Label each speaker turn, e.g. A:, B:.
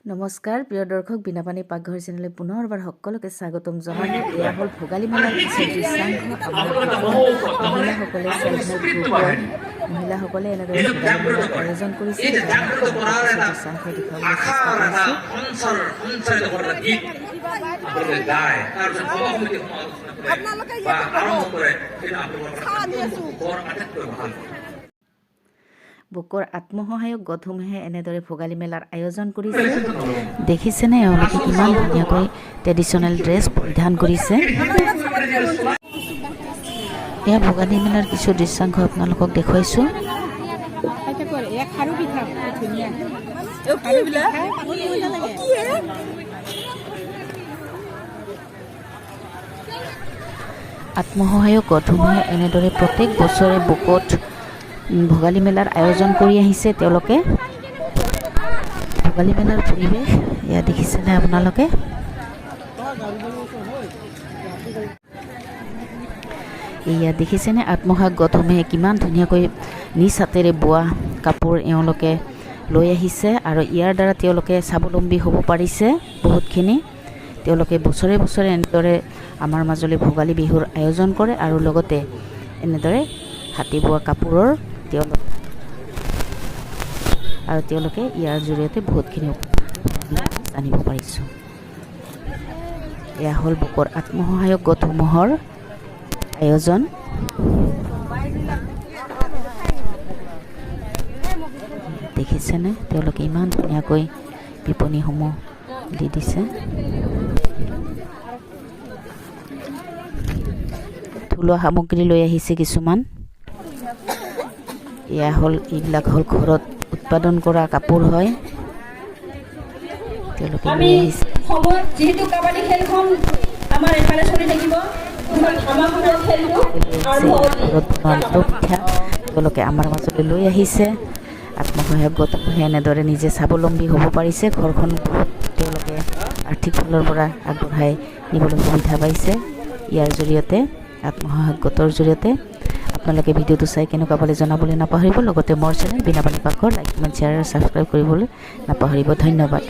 A: নমস্কাৰ প্ৰিয় দৰ্শক বিনাপানী পাকঘৰ চেনেলে পুনৰবাৰ সকলোকে স্বাগতম জনালোঁ। এয়া হ'ল ভোগালী মেলাৰ কিছু দৃশ্যাংশ। মহিলাসকলে চেল্ফ হেল্প গ্ৰুপৰ মহিলাসকলে এনেদৰে ভোগালী মেলাৰ আয়োজন কৰিছে। দৃশ্যাংশ দেখুৱাবলৈ বুকৰ আত্মসহায়ক গোটসমূহে এনেদৰে ভোগালী মেলাৰ আয়োজন কৰিছে। দেখিছেনে এওঁলোকে কিমান ধুনীয়াকৈ ট্ৰেডিশ্যনেল ড্ৰেছ পৰিধান কৰিছে। এয়া ভোগালী মেলাৰ কিছু দৃশ্যাংশ আপোনালোকক দেখুৱাইছোঁ। আত্মসহায়ক গোটসমূহে এনেদৰে প্ৰত্যেক বছৰে বুকত ভোগালী মেলাৰ আয়োজন কৰি আহিছে। তেওঁলোকে ভোগালী মেলাৰ পৰিৱেশ এয়া দেখিছেনে আপোনালোকে। এয়া দেখিছেনে আত্মসহায়ক গোটসমূহে কিমান ধুনীয়াকৈ নিজ হাতেৰে বোৱা কাপোৰ এওঁলোকে লৈ আহিছে আৰু ইয়াৰ দ্বাৰা তেওঁলোকে স্বাৱলম্বী হ'ব পাৰিছে বহুতখিনি। তেওঁলোকে বছৰে বছৰে এনেদৰে আমাৰ মাজলৈ ভোগালী বিহুৰ আয়োজন কৰে আৰু লগতে এনেদৰে হাতী বোৱা কাপোৰৰ তেওঁলোকে ইয়াৰ জৰিয়তে বহুতখিনি জানিব পাৰিছোঁ। এয়া হ'ল বুকৰ আত্মসহায়ক গোটসমূহৰ আয়োজন। দেখিছেনে তেওঁলোকে ইমান ধুনীয়াকৈ বিপণীসমূহ দি দিছে। থলুৱা সামগ্ৰী লৈ আহিছে কিছুমান। এয়া হ'ল এইবিলাক হ'ল ঘৰত উৎপাদন কৰা কাপোৰ হয়। তেওঁলোকে লৈ আহিছে। পিঠা তেওঁলোকে আমাৰ মাজলৈ লৈ আহিছে। আত্মসহায়ক গোটসমূহে এনেদৰে নিজে স্বাৱলম্বী হ'ব পাৰিছে। ঘৰখন তেওঁলোকে আৰ্থিক ফালৰ পৰা আগবঢ়াই নিবলৈ সুবিধা পাইছে ইয়াৰ জৰিয়তে, আত্মসহায়ক গোটৰ জৰিয়তে। আপোনালোকে ভিডিঅ'টো চাই কেনেকুৱা পালে জনাবলৈ নাপাহৰিব। লগতে মোৰ চেনেল বিনাপানী পাকঘৰ লাইক কমেণ্ট শ্বেয়াৰ আৰু ছাবস্ক্ৰাইব কৰিবলৈ নাপাহৰিব। ধন্যবাদ।